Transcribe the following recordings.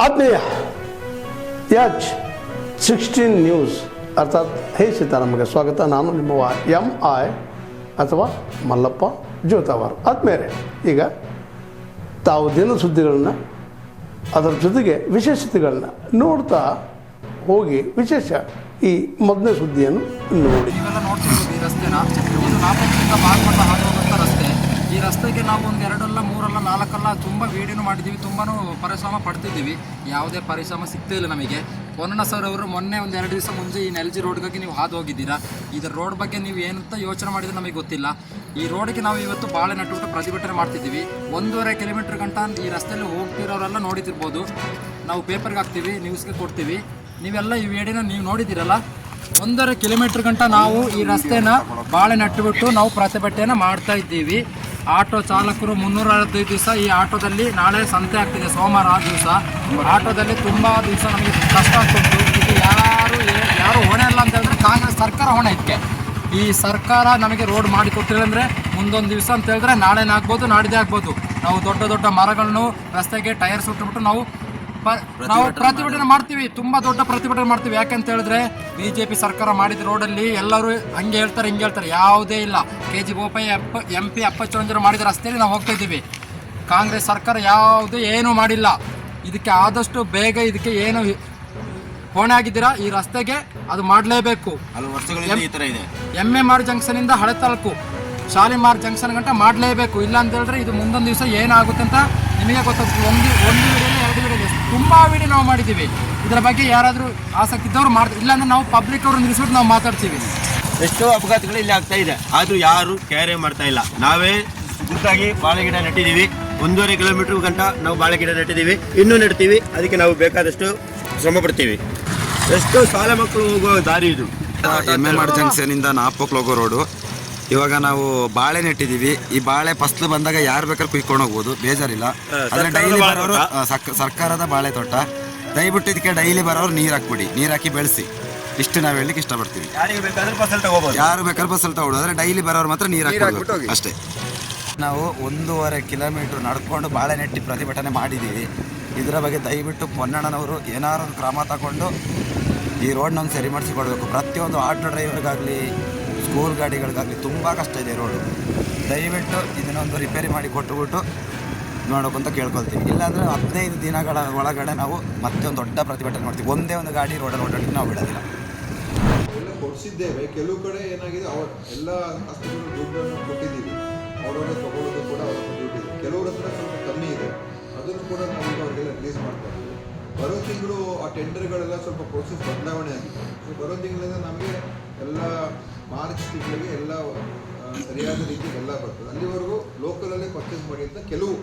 ಆತ್ಮೀಯ H16 news ಅರ್ಥಾತ್ ಹೇ ಸೀತಾರಾಮಗೆ ಸ್ವಾಗತ. ನಾನು ನಿಮ್ಮ MI ಅಥವಾ ಮಲ್ಲಪ್ಪ ಜೋತಾವರ್. ಆದ್ಮೇಲೆ ಈಗ ತಾವು ದಿನ ಸುದ್ದಿಗಳನ್ನ ಅದರ ಜೊತೆಗೆ ವಿಶೇಷತೆಗಳನ್ನ ನೋಡ್ತಾ ಹೋಗಿ ವಿಶೇಷ ಈ ಮೊದಲನೇ ಸುದ್ದಿಯನ್ನು ನೋಡಿ. ನೀವೆಲ್ಲ ನೋಡ್ತಿರ್ಬೋದು ಈ ರಸ್ತೆನ. ಇದು ನಾಪಕ್ಕಿಂತ ಬಾಗಮಂಡ ಹಾದುವಂಥ ರಸ್ತೆ. ಈ ರಸ್ತೆಗೆ ನಾವು ಒಂದು 2 ಅಲ್ಲ 3 ಅಲ್ಲ 4 ಅಲ್ಲ ತುಂಬ ವೀಡಿಯೋನು ಮಾಡಿದ್ದೀವಿ, ತುಂಬಾ ಪರಿಶ್ರಮ ಪಡ್ತಿದ್ದೀವಿ. ಯಾವುದೇ ಪರಿಶ್ರಮ ಸಿಗ್ತಾ ಇಲ್ಲ ನಮಗೆ. ಪೊನ್ನಣ್ಣ ಸರ್ ಅವರು ಮೊನ್ನೆ ಒಂದು 2 ದಿವಸ ಮುಂಚೆ ಈ ನೆಲಜಿ ರೋಡ್ಗಾಗಿ ನೀವು ಹಾದು ಹೋಗಿದ್ದೀರಾ. ಇದರ ರೋಡ್ ಬಗ್ಗೆ ನೀವು ಏನಂತ ಯೋಚನೆ ಮಾಡಿದ್ರೆ ನಮಗೆ ಗೊತ್ತಿಲ್ಲ. ಈ ರೋಡಿಗೆ ನಾವು ಇವತ್ತು ಬಾಳೆ ನಟ್ಟುಬಿಟ್ಟು ಪ್ರತಿಭಟನೆ ಮಾಡ್ತಿದ್ದೀವಿ. 1.5 ಕಿಲೋಮೀಟರ್ ಗಂಟ ಈ ರಸ್ತೆಯಲ್ಲಿ ಹೋಗ್ತಿರೋರೆಲ್ಲ ನೋಡಿತಿರ್ಬೋದು. ನಾವು ಪೇಪರ್ಗೆ ಹಾಕ್ತೀವಿ, ನ್ಯೂಸ್ಗೆ ಕೊಡ್ತೀವಿ. ನೀವೆಲ್ಲ ಈ ವಿಡಿಯೋನ ನೀವು ನೋಡಿದ್ದೀರಲ್ಲ. 1.5 ಕಿಲೋಮೀಟರ್ ಗಂಟ ನಾವು ಈ ರಸ್ತೆನ ಬಾಳೆ ನಟ್ಟುಬಿಟ್ಟು ನಾವು ಪ್ರತಿಭಟನೆ ಮಾಡ್ತಾ ಇದ್ದೀವಿ. ಆಟೋ ಚಾಲಕರು 365 ದಿವಸ ಈ ಆಟೋದಲ್ಲಿ, ನಾಳೆ ಸಂತೆ ಆಗ್ತಿದೆ ಸೋಮವಾರ ಆ ದಿವಸ, ಆಟೋದಲ್ಲಿ ತುಂಬ ದಿವಸ ನಮಗೆ ಕಷ್ಟ ಆಗ್ತಿತ್ತು. ಇದು ಯಾರು ಹೊಣೆ ಅಲ್ಲ ಅಂತ ಹೇಳಿದ್ರೆ ಕಾಂಗ್ರೆಸ್ ಸರ್ಕಾರ ಹೊಣೆ. ಇದಕ್ಕೆ ಈ ಸರ್ಕಾರ ನಮಗೆ ರೋಡ್ ಮಾಡಿ ಕೊಟ್ಟಿಲ್ಲ ಅಂದರೆ ಮುಂದೊಂದು ದಿವಸ ಅಂತ ಹೇಳಿದ್ರೆ ನಾಳೆನೇ ಆಗ್ಬೋದು, ನಾಡಿದ್ದೇ ಆಗ್ಬೋದು. ನಾವು ದೊಡ್ಡ ದೊಡ್ಡ ಮರಗಳನ್ನು ರಸ್ತೆಗೆ ಟೈರ್ ಸುಟ್ಟುಬಿಟ್ಟು ನಾವು ಪ್ರತಿಭಟನೆ ಮಾಡ್ತೀವಿ. ತುಂಬ ದೊಡ್ಡ ಪ್ರತಿಭಟನೆ ಮಾಡ್ತೀವಿ. ಯಾಕಂತ ಹೇಳಿದ್ರೆ BJP ಸರ್ಕಾರ ಮಾಡಿದ ರೋಡಲ್ಲಿ ಎಲ್ಲರೂ ಹಂಗೆ ಹೇಳ್ತಾರೆ ಹಿಂಗೆ ಹೇಳ್ತಾರೆ, ಯಾವುದೇ ಇಲ್ಲ. KG ಬೋಪಯ್ಯ MP ಅಪ್ಪಚ್ಚರಂಜರು ಮಾಡಿದ ರಸ್ತೆಯಲ್ಲಿ ನಾವು ಹೋಗ್ತಾ ಇದ್ದೀವಿ. ಕಾಂಗ್ರೆಸ್ ಸರ್ಕಾರ ಯಾವುದೇ ಏನೂ ಮಾಡಿಲ್ಲ. ಇದಕ್ಕೆ ಆದಷ್ಟು ಬೇಗ ಇದಕ್ಕೆ ಏನು ಹೊಣೆ ಆಗಿದ್ದೀರಾ ಈ ರಸ್ತೆಗೆ ಅದು ಮಾಡಲೇಬೇಕು. MMR ಜಂಕ್ಷನಿಂದ ಹಳೆ ತಾಲೂಕು ಶಾಲಿಮಾರ್ ಜಂಕ್ಷನ್ ಗಂಟ ಮಾಡಲೇಬೇಕು. ಇಲ್ಲ ಅಂತ ಹೇಳಿದ್ರೆ ಇದು ಮುಂದೊಂದು ದಿವಸ ಏನಾಗುತ್ತೆ ಅಂತ ನಿಮಗೆ ಗೊತ್ತಾಗ್ತದೆ. ಒಂದು ವಿಡಿಯೋ 2 ವಿಡಿಯೋ ತುಂಬ ವಿಡಿಯೋ ನಾವು ಮಾಡಿದ್ದೀವಿ. ಇದರ ಬಗ್ಗೆ ಯಾರಾದರೂ ಆಸಕ್ತಿ ಇದ್ದವ್ರು ಮಾಡ್ತೀವಿ. ಇಲ್ಲಾಂದ್ರೆ ನಾವು ಪಬ್ಲಿಕ್ ಅವರು ನಿಲ್ಲಿಸ್ಬಿಟ್ಟು ನಾವು ಮಾತಾಡ್ತೀವಿ. ಎಷ್ಟೋ ಅಪಘಾತಗಳು ಇಲ್ಲಿ ಆಗ್ತಾ ಇದೆ, ಆದರೂ ಯಾರು ಕ್ಯಾರೆ ಮಾಡ್ತಾ ಇಲ್ಲ. ನಾವೇ ಗುರ್ತಾಗಿ ಬಾಳೆ ಗಿಡ ನೆಟ್ಟಿದ್ದೀವಿ. 1.5 ಕಿಲೋಮೀಟರ್ ಗಂಟ ನಾವು ಬಾಳೆ ಗಿಡ ನೆಟ್ಟಿದ್ದೀವಿ, ಇನ್ನೂ ನೆಡ್ತೀವಿ. ಅದಕ್ಕೆ ನಾವು ಬೇಕಾದಷ್ಟು ಶ್ರಮ ಪಡ್ತೀವಿ. ಎಷ್ಟೋ ಶಾಲಾ ಮಕ್ಕಳು ಹೋಗೋ ದಾರಿ ಇದು. MMR ಜಂಕ್ಷನಿಂದ ನಾಪೋಕ್ಲು ಹೋಗೋ ರೋಡು. ಇವಾಗ ನಾವು ಬಾಳೆ ನೆಟ್ಟಿದ್ದೀವಿ. ಈ ಬಾಳೆ ಫಸ್ಲು ಬಂದಾಗ ಯಾರು ಬೇಕಾದ್ರೂ ಕುಯ್ಕೊಂಡು ಹೋಗ್ಬೋದು, ಬೇಜಾರಿಲ್ಲ. ಆದರೆ ಡೈಲಿ ಬರೋರು ಸರ್ಕಾರದ ಬಾಳೆ ತೋಟ, ದಯವಿಟ್ಟು ಇದಕ್ಕೆ ಡೈಲಿ ಬರೋರು ನೀರು ಹಾಕ್ಬಿಡಿ, ನೀರು ಹಾಕಿ ಬೆಳೆಸಿ. ಇಷ್ಟು ನಾವು ಹೇಳಲಿಕ್ಕೆ ಇಷ್ಟಪಡ್ತೀವಿ. ಯಾರಿಗೆ ಬೇಕಾದ್ರೂ ಫಸಲ್ ತಗೋಬೋದು, ಯಾರು ಬೇಕಾದ್ರೂ ಫಸಲ್ ತಗೊಳ್ಳೋದು. ಆದರೆ ಡೈಲಿ ಬರೋರು ಮಾತ್ರ ನೀರು ಹಾಕ್ಬಿಟ್ಟು ಅಷ್ಟೇ. ನಾವು 1.5 ಕಿಲೋಮೀಟ್ರ್ ನಡ್ಕೊಂಡು ಬಾಳೆ ನೆಟ್ಟಿ ಪ್ರತಿಭಟನೆ ಮಾಡಿದ್ದೀವಿ. ಇದರ ಬಗ್ಗೆ ದಯವಿಟ್ಟು ಪೊನ್ನಣ್ಣನವರು ಏನಾದ್ರು ಕ್ರಮ ತಗೊಂಡು ಈ ರೋಡ್ನೊಂದು ಸರಿ ಮಾಡಿಸಿಕೊಡ್ಬೇಕು. ಪ್ರತಿಯೊಂದು ಆಟೋ ಡ್ರೈವರ್ಗಾಗಲಿ ಸ್ಕೂಲ್ ಗಾಡಿಗಳಿಗಾಗಲಿ ತುಂಬ ಕಷ್ಟ ಇದೆ ರೋಡು. ದಯವಿಟ್ಟು ಇದನ್ನೊಂದು ರಿಪೇರಿ ಮಾಡಿ ಕೊಟ್ಟುಬಿಟ್ಟು ನೋಡೋಕೆ ಅಂತ ಕೇಳ್ಕೊಳ್ತೀವಿ. ಇಲ್ಲಾಂದರೆ 15 ದಿನಗಳ ಒಳಗಡೆ ನಾವು ಮತ್ತೆ ಒಂದು ದೊಡ್ಡ ಪ್ರತಿಭಟನೆ ಮಾಡ್ತೀವಿ. ಒಂದೇ ಒಂದು ಗಾಡಿ ರೋಡಲ್ಲಿ ಓಡಾಡಲಿಕ್ಕೆ ನಾವು ಬಿಡೋದಿಲ್ಲ. ಎಲ್ಲ ಕೊಡಿಸಿದ್ದೇವೆ. ಕೆಲವು ಕಡೆ ಏನಾಗಿದೆ, ಎಲ್ಲ ಆಸ್ತಿಗಳು ದುಡ್ಡನ್ನು ಕೊಟ್ಟಿದ್ದೀವಿ, ಅವರವರೇ ತಗೊಳ್ಳೋದು ಕೂಡ ಅವರ ದುಡ್ಡಿದೆ. ಕೆಲವ್ರ ಹತ್ರ ಸ್ವಲ್ಪ ಕಮ್ಮಿ ಇದೆ, ಅದನ್ನು ಕೂಡ ನಾವು ಅವರಿಗೆಲ್ಲ ರಿಲೀಸ್ ಮಾಡ್ತಾ ಇದ್ದೀವಿ. ಬರೋ ತಿಂಗಳು ಆ ಟೆಂಡರ್ಗಳೆಲ್ಲ ಸ್ವಲ್ಪ ಪ್ರೋಸೆಸ್ ಬದಲಾವಣೆ ಆಗಿದೆ. ಬರೋ ತಿಂಗಳಿಂದ ನಮಗೆ ಎಲ್ಲ ಮಾರ್ಚ್ ತಿಂಗಳಿಗೆ ಎಲ್ಲ ಸರಿಯಾದ ರೀತಿಯಲ್ಲಿ ಎಲ್ಲ ಬರ್ತದೆ. ಅಲ್ಲಿವರೆಗೂ ಲೋಕಲಲ್ಲಿ ಪರ್ಚೇಸ್ ಮಾಡಿ ಅಂತ ಕೆಲವು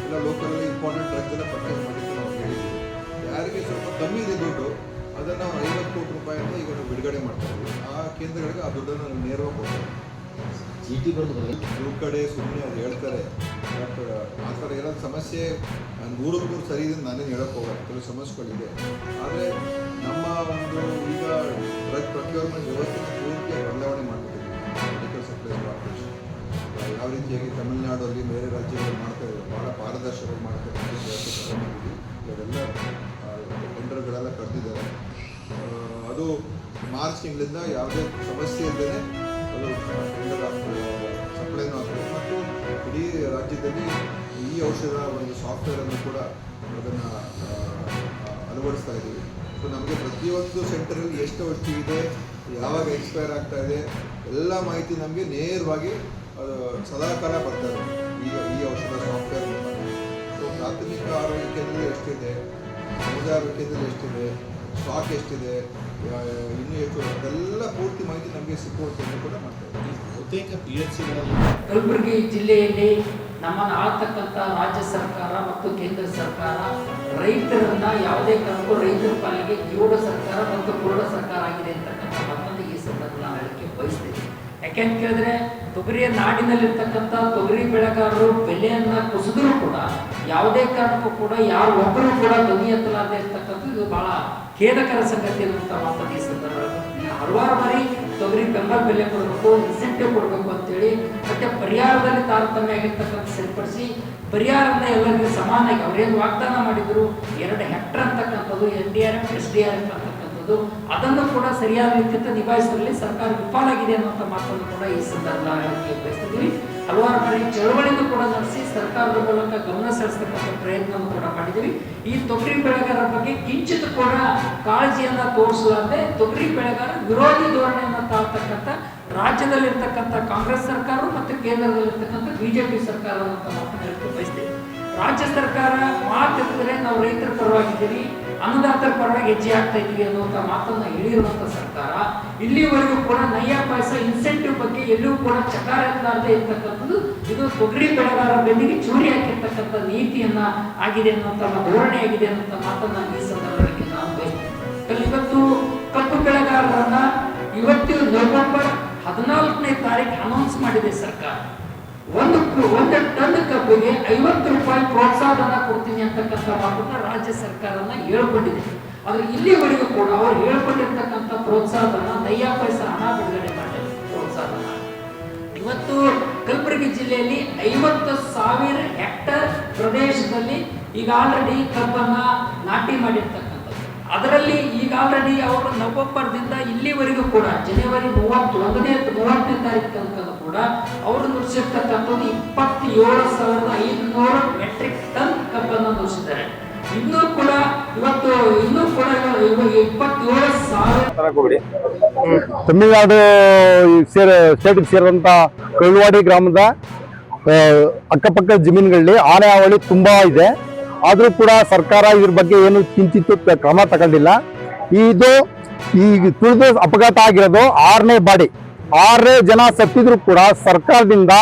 ಎಲ್ಲ ಲೋಕಲಲ್ಲಿ ಇಂಪಾರ್ಟೆಂಟ್ ಡ್ರಗ್ಸ್ ಎಲ್ಲ ಪರ್ಚೇಸ್ ಮಾಡಿ ಅಂತ ನಾವು ಹೇಳಿದ್ದೀವಿ. ಯಾರಿಗೆ ಸ್ವಲ್ಪ ಕಮ್ಮಿ ಇದೆ ದುಡ್ಡು, ಅದನ್ನು 50 ಕೋಟಿ ರೂಪಾಯಿ ಅಂತ ಈಗ ನಾವು ಬಿಡುಗಡೆ ಮಾಡ್ತಾ ಇದ್ದೀವಿ. ಆ ಕೇಂದ್ರಗಳಿಗೆ ಆ ದುಡ್ಡನ್ನು ನಾವು ನೇರವಾಗಿ ಕೊಡ್ತೀವಿ. ಚೀಟಿ ಬರೋದು ಕೆಲವು ಕಡೆ ಸುಮ್ಮನೆ ಅದು ಹೇಳ್ತಾರೆ, ಬಟ್ ಆ ಥರ ಏನಾದ್ರು ಸಮಸ್ಯೆ 100% ಸರಿ ಇದೆ ನಾನೇನು ಹೇಳೋಕ್ಕೆ ಹೋಗಲ್ಲ. ಕೆಲವು ಸಮಸ್ಯೆಗಳಿದೆ. ಆದರೆ ನಮ್ಮ ಒಂದು ಈಗ ಡ್ರಗ್ ಪ್ರೊಕ್ಯೂರ್ಮೆಂಟ್ ವ್ಯವಸ್ಥೆನ ಪೂರ್ತಿಯಾಗಿ ಬದಲಾವಣೆ ಮಾಡಿಬಿಟ್ಟಿದ್ದೀವಿ. ಮೆಡಿಕಲ್ ಸಪ್ಲೈಸ್ ಕಾರ್ಪೊರೇಷನ್ ಯಾವ ರೀತಿಯಾಗಿ ತಮಿಳುನಾಡಲ್ಲಿ ಬೇರೆ ರಾಜ್ಯಗಳು ಮಾಡ್ತಾ ಇದ್ದಾರೆ, ಭಾಳ ಪಾರದರ್ಶಕವಾಗಿ ಮಾಡ್ತಾ ಇದ್ದಾರೆ. ವ್ಯವಸ್ಥೆ ತಗೊಂಡಿದ್ದೀವಿ. ಇವೆಲ್ಲ ಟೆಂಡರ್ಗಳೆಲ್ಲ ಕರೆದಿದ್ದಾರೆ. ಅದು ಮಾರ್ಚ್ ತಿಂಗಳಿಂದ ಯಾವುದೇ ಸಮಸ್ಯೆ ಇಲ್ಲದೇ ಅದು ಟೆಂಡರ್ ಸಪ್ಲೈನೂ ಆಗ್ತದೆ. ಮತ್ತು ಇಡೀ ರಾಜ್ಯದಲ್ಲಿ ಈ ಔಷಧ ಒಂದು ಸಾಫ್ಟ್ವೇರನ್ನು ಕೂಡ ಅದನ್ನು ಅಳವಡಿಸ್ತಾ ಇದ್ದೀವಿ. ಸೊ ನಮಗೆ ಪ್ರತಿಯೊಂದು ಸೆಂಟರಲ್ಲಿ ಎಷ್ಟು ಔಷಧಿ ಇದೆ, ಯಾವಾಗ ಎಕ್ಸ್ಪೈರ್ ಆಗ್ತಾ ಇದೆ, ಎಲ್ಲ ಮಾಹಿತಿ ನಮಗೆ ನೇರವಾಗಿ ಅದು ಸದಾಕಾಲ ಬರ್ತಾರೆ ಈ ಔಷಧ ಸಾಫ್ಟ್ವೇರ್ ಮುಖಾಂತರ. ಸೊ ಪ್ರಾಥಮಿಕ ಆರೋಗ್ಯ ಕೇಂದ್ರದಲ್ಲಿ ಎಷ್ಟಿದೆ, ಸಮುದಾಯ ಆರೋಗ್ಯ ಕೇಂದ್ರದಲ್ಲಿ ಎಷ್ಟಿದೆ, ಸ್ಟಾಕ್ ಎಷ್ಟಿದೆ, ಇನ್ನೂ ಎಷ್ಟು, ಅದೆಲ್ಲ ಪೂರ್ತಿ ಮಾಹಿತಿ ನಮಗೆ ಸಿಕ್ಕುವಂಥದ್ದು ಕೂಡ ಮಾಡ್ತಾ ಇದ್ದೀವಿ. ಬಹುತೇಕ PHCಗಳಲ್ಲಿ ಕಲಬುರಗಿ ಜಿಲ್ಲೆಯಲ್ಲಿ ನಮ್ಮನ್ನು ಆಳ್ತಕ್ಕಂಥ ರಾಜ್ಯ ಸರ್ಕಾರ ಮತ್ತು ಕೇಂದ್ರ ಸರ್ಕಾರ ರೈತರನ್ನ ಯಾವುದೇ ಕಾರಣಕ್ಕೂ ರೈತರ ಪಾಲಿಗೆ ಕಿವುಡ ಸರ್ಕಾರ ಮತ್ತು ಕುರುಡ ಸರ್ಕಾರ ಆಗಿದೆ ಅಂತಕ್ಕಂಥ ಮಾತನ್ನು ಈ ಸಂದರ್ಭ ನಾನು ಹೇಳಕ್ಕೆ ಬಯಸ್ತೇನೆ. ಯಾಕೆಂತ ಕೇಳಿದ್ರೆ ತೊಗರಿಯ ನಾಡಿನಲ್ಲಿರ್ತಕ್ಕಂಥ ತೊಗರಿ ಬೆಳೆಗಾರರು ಬೆಲೆಯನ್ನು ಕುಸಿದ್ರೂ ಕೂಡ ಯಾವುದೇ ಕಾರಣಕ್ಕೂ ಕೂಡ ಯಾರು ಒಬ್ಬರು ಕೂಡ ಧ್ವನಿ ಎತ್ತಲಾರದೆ ಇರ್ತಕ್ಕಂಥದ್ದು ಇದು ಬಹಳ ಖೇದಕರ ಸಂಗತಿ ಅನ್ನುವಂಥ ಮಾತನ್ನು ಈ ಸಂದರ್ಭ ಹಲವಾರು ಬಾರಿ ತೊಗರಿ ಬೆಂಬಲ ಬೆಲೆ ಕೊಡಬೇಕು, ಇನ್ಸೆಂಟಿವ್ ಕೊಡಬೇಕು ಅಂತೇಳಿ, ಮತ್ತೆ ಪರಿಹಾರದಲ್ಲಿ ತಾರತಮ್ಯ ಆಗಿರ್ತಕ್ಕಂಥ ಸರಿಪಡಿಸಿ ಪರಿಹಾರದಿಂದ ಎಲ್ಲರಿಗೂ ಸಮಾನಾಗಿ ಅವರೇನು ವಾಗ್ದಾನ ಮಾಡಿದ್ರು 2 ಹೆಕ್ಟರ್ ಅಂತಕ್ಕಂಥದ್ದು NDRF SDRF ಅಂತಕ್ಕಂಥದ್ದು ಅದನ್ನು ಕೂಡ ಸರಿಯಾದ ರೀತಿಯಿಂದ ನಿಭಾಯಿಸುವಲ್ಲಿ ಸರ್ಕಾರ ವಿಫಲಾಗಿದೆ ಅನ್ನುವಂಥ ಮಾತನ್ನು ಕೂಡ ಈ ಸಂದರ್ಭದಲ್ಲಿ ಬಯಸ್ತಿದ್ದೀವಿ. ಹಲವಾರು ಕಡೆ ಚಳವಳಿಯನ್ನು ಕೂಡ ನಡೆಸಿ ಸರ್ಕಾರದ ಮೂಲಕ ಗಮನ ಸೆಳೆಸ್ತಕ್ಕಂಥ ಪ್ರಯತ್ನವನ್ನು ಕೂಡ ಮಾಡಿದ್ದೀವಿ. ಈ ತೊಗರಿ ಬೆಳೆಗಾರರ ಬಗ್ಗೆ ಕಿಂಚಿತ್ ಕೂಡ ಕಾಳಜಿಯನ್ನ ತೋರಿಸಲಾರದೆ ತೊಗರಿ ಬೆಳೆಗಾರ ವಿರೋಧಿ ಧೋರಣೆಯನ್ನು ತಾಳ್ತಕ್ಕಂಥ ರಾಜ್ಯದಲ್ಲಿರ್ತಕ್ಕಂಥ ಕಾಂಗ್ರೆಸ್ ಸರ್ಕಾರ ಮತ್ತು ಕೇಂದ್ರದಲ್ಲಿರ್ತಕ್ಕಂಥ ಬಿಜೆಪಿ ಸರ್ಕಾರ ಅಂತ ಮಾತನಾಡಲಿಕ್ಕೆ ಬಯಸ್ತೇವೆ. ರಾಜ್ಯ ಸರ್ಕಾರ ಮಾತಿದ್ರೆ ನಾವು ರೈತರ ಪರವಾಗಿದ್ದೀವಿ, ಅನ್ನದಾತರ ಪರವಾಗಿ ಹೆಜ್ಜೆ ಆಗ್ತಾ ಇದ್ದೀವಿ ಅನ್ನುವಂಥ ಮಾತನ್ನ ಹೇಳಿರುವಂಥ ಸರ್ಕಾರ ಇಲ್ಲಿವರೆಗೂ ಕೂಡ ನಯ್ಯ ಪಾಯಸ ಇನ್ಸೆಂಟಿವ್ ಬಗ್ಗೆ ಎಲ್ಲೂ ಕೂಡ ಚಕಾರ ಎತ್ತಲಾರದೆ ಇರ್ತಕ್ಕಂಥದ್ದು ಇದು ತೊಗರಿ ಬೆಳೆಗಾರರ ಬೆನ್ನಿಗೆ ಚೂರಿ ಹಾಕಿರ್ತಕ್ಕಂಥ ನೀತಿಯನ್ನ ಆಗಿದೆ ಅನ್ನುವಂಥ ಧೋರಣೆ ಆಗಿದೆ ಅನ್ನುವಂಥ ಮಾತನ್ನ ಈ ಸಂದರ್ಭದಲ್ಲಿ ನಾನು ಬಯಸ್ತೇನೆ. ಇವತ್ತು ಕಬ್ಬು ಬೆಳೆಗಾರರನ್ನ ಇವತ್ತು ನವೆಂಬರ್ 14ನೇ ತಾರೀಕು ಅನೌನ್ಸ್ ಮಾಡಿದೆ ಸರ್ಕಾರ. ಒಂದು ಟನ್ ಕಬ್ಬಿಗೆ 50 ರೂಪಾಯಿ ಪ್ರೋತ್ಸಾಹನ ಕೊಡ್ತೀನಿ ಅಂತಕ್ಕಂಥ ಮಾತನ್ನ ರಾಜ್ಯ ಸರ್ಕಾರನ ಹೇಳ್ಕೊಂಡಿದೆ. ಆದ್ರೆ ಇಲ್ಲಿವರೆಗೂ ಕೂಡ ಅವರು ಹೇಳ್ಕೊಂಡಿರ್ತಕ್ಕಂಥ ಪ್ರೋತ್ಸಾಹನ ನಯ್ಯ ಪೈಸ ಹಣ ಬಿಡುಗಡೆ ಮಾಡಿದೆ. ಪ್ರೋತ್ಸಾಹನ ಇವತ್ತು ಕಲಬುರಗಿ ಜಿಲ್ಲೆಯಲ್ಲಿ 50,000 ಹೆಕ್ಟರ್ ಪ್ರದೇಶದಲ್ಲಿ ಈಗ ಆಲ್ರೆಡಿ ಕಬ್ಬನ್ನ ನಾಟಿ ಮಾಡಿರ್ತಕ್ಕಂಥದ್ದು. ಅದರಲ್ಲಿ ಈಗ ಆಲ್ರೆಡಿ ಅವರು ನವೆಂಬರ್ದಿಂದ ಇಲ್ಲಿವರೆಗೂ ಕೂಡ ಜನವರಿ 30ನೇ ತಾರೀಕು ತನಕ ಕೂಡ ಅವರು ನುಡಿಸಿರ್ತಕ್ಕಂಥದ್ದು 27,500 ಮೆಟ್ರಿಕ್ ಟನ್ ಕಬ್ಬನ್ನು ನುಡಿಸಿದ್ದಾರೆ. ಇನ್ನೂ ಕೂಡ 27,000 ತಮಿಳುನಾಡು ಸ್ಟೇಟ್ಗೆ ಸೇರಿದಂಥ ಕಳ್ಳುವಾಡಿ ಗ್ರಾಮದ ಅಕ್ಕಪಕ್ಕ ಜಮೀನುಗಳಲ್ಲಿ ಆನೆ ಹಾವಳಿ ತುಂಬಾ ಇದೆ. ಆದರೂ ಕೂಡ ಸರ್ಕಾರ ಇದ್ರ ಬಗ್ಗೆ ಏನು ಕಿಂಚಿತ್ತು ಕ್ರಮ ತಗೊಂಡಿಲ್ಲ. ಇದು ಈಗ ತುಳಿದು ಅಪಘಾತ ಆಗಿರೋದು 6ನೇ ಬಾಡಿ. 6 ಜನ ಸತ್ತಿದ್ರು ಕೂಡ ಸರ್ಕಾರದಿಂದ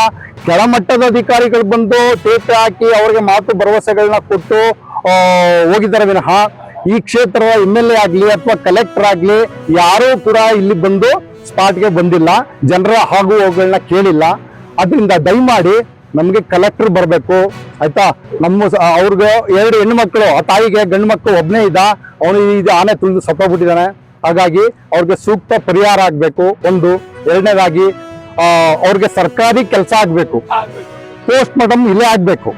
ಕೆಳಮಟ್ಟದ ಅಧಿಕಾರಿಗಳು ಬಂದು ಟೇಪ್ ಹಾಕಿ ಅವರಿಗೆ ಮಾತು ಭರವಸೆಗಳನ್ನ ಕೊಟ್ಟು ಹೋಗಿದ್ದಾರೆ ವಿನಃ ಈ ಕ್ಷೇತ್ರದ MLA ಆಗಲಿ ಅಥವಾ ಕಲೆಕ್ಟರ್ ಆಗಲಿ ಯಾರೂ ಕೂಡ ಇಲ್ಲಿ ಬಂದು ಸ್ಪಾಟ್ಗೆ ಬಂದಿಲ್ಲ, ಜನರ ಆಗು ಹೋಗುಗಳನ್ನ ಕೇಳಿಲ್ಲ. ಅದರಿಂದ ದಯಮಾಡಿ ನಮಗೆ ಕಲೆಕ್ಟರ್ ಬರಬೇಕು ಆಯ್ತಾ. ಅವ್ರಿಗೆ 2 ಹೆಣ್ಣು ಮಕ್ಕಳು, ಆ ತಾಯಿಗೆ ಗಂಡು ಮಕ್ಕಳು ಒಬ್ಬನೇ ಇದ್ದ, ಅವನು ಇದು ಆನೆ ತುಳಿದು ಸತ್ತೋಗ್ಬಿಟ್ಟಿದ್ದಾನೆ. ಹಾಗಾಗಿ ಅವ್ರಿಗೆ ಸೂಕ್ತ ಪರಿಹಾರ ಆಗಬೇಕು ಒಂದು. 2ನೇದಾಗಿ ಅವ್ರಿಗೆ ಸರ್ಕಾರಿ ಕೆಲಸ ಆಗಬೇಕು, ಪೋಸ್ಟ್ ಮಾರ್ಟಮ್ ಇಲ್ಲೇ ಆಗಬೇಕು,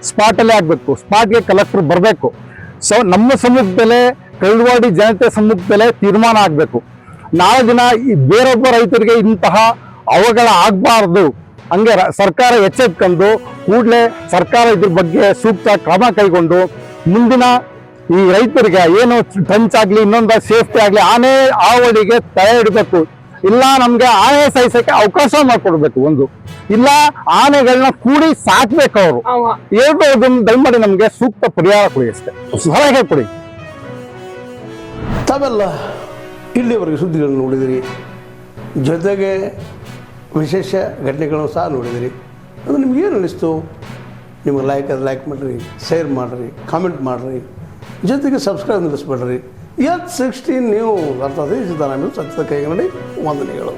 ಸ್ಪಾಟಲ್ಲೇ ಆಗಬೇಕು, ಸ್ಪಾಟ್ಗೆ ಕಲೆಕ್ಟರ್ ಬರಬೇಕು. ನಮ್ಮ ಸಮ್ಮುಖದಲ್ಲೇ ಕಳ್ಳುವಾಡಿ ಜನತೆ ಸಮ್ಮುಖದಲ್ಲೇ ತೀರ್ಮಾನ ಆಗಬೇಕು. ನಾಳೆ ದಿನ ಬೇರೊಬ್ಬ ರೈತರಿಗೆ ಇಂತಹ ಅವಘಡ ಆಗಬಾರ್ದು. ಹಂಗೆ ಸರ್ಕಾರ ಎಚ್ಚೆತ್ಕೊಂಡು ಕೂಡಲೇ ಸರ್ಕಾರ ಇದ್ರ ಬಗ್ಗೆ ಸೂಕ್ತ ಕ್ರಮ ಕೈಗೊಂಡು ಮುಂದಿನ ಈ ರೈತರಿಗೆ ಏನು ಟಂಚಾಗ್ಲಿ ಇನ್ನೊಂದು ಸೇಫ್ಟಿ ಆಗಲಿ ಆನೆ ಹಾವಳಿಗೆ ತಡೆ ಇಡಬೇಕು. ಇಲ್ಲ ನಮ್ಗೆ ಆನೆ ಸಾಯಿಸಕ್ಕೆ ಅವಕಾಶ ಮಾಡಿಕೊಡ್ಬೇಕು ಒಂದು, ಇಲ್ಲ ಆನೆಗಳನ್ನ ಕೂಡಿ ಸಾಕ್ಬೇಕು ಅವರು. ದಯಮಾಡಿ ನಮ್ಗೆ ಸೂಕ್ತ ಪರಿಹಾರ ಕೊಡಿ ಅಷ್ಟೇ, ಸಲಹೆ ಕೊಡಿ. ತಾವೆಲ್ಲ ಇಲ್ಲಿವರೆಗೆ ಸುದ್ದಿಗಳನ್ನು ನೋಡಿದಿರಿ, ಜೊತೆಗೆ ವಿಶೇಷ ಘಟನೆಗಳನ್ನು ಸಹ ನೋಡಿದಿರಿ. ಅದು ನಿಮ್ಗೇನು ಅನ್ನಿಸ್ತು? ನಿಮಗೆ ಲೈಕ್ ಮಾಡಿರಿ, ಶೇರ್ ಮಾಡಿರಿ, ಕಾಮೆಂಟ್ ಮಾಡಿರಿ, ಜೊತೆಗೆ ಸಬ್ಸ್ಕ್ರೈಬ್ ನಿಲ್ಲಿಸ್ಬೇಡ್ರಿ. H16 ನ್ಯೂಸ್ ಅರ್ಥಾತ್ ಸತ್ಯದ ಕೈಗನ್ನಡಿ ವಂದನೆಗಳು.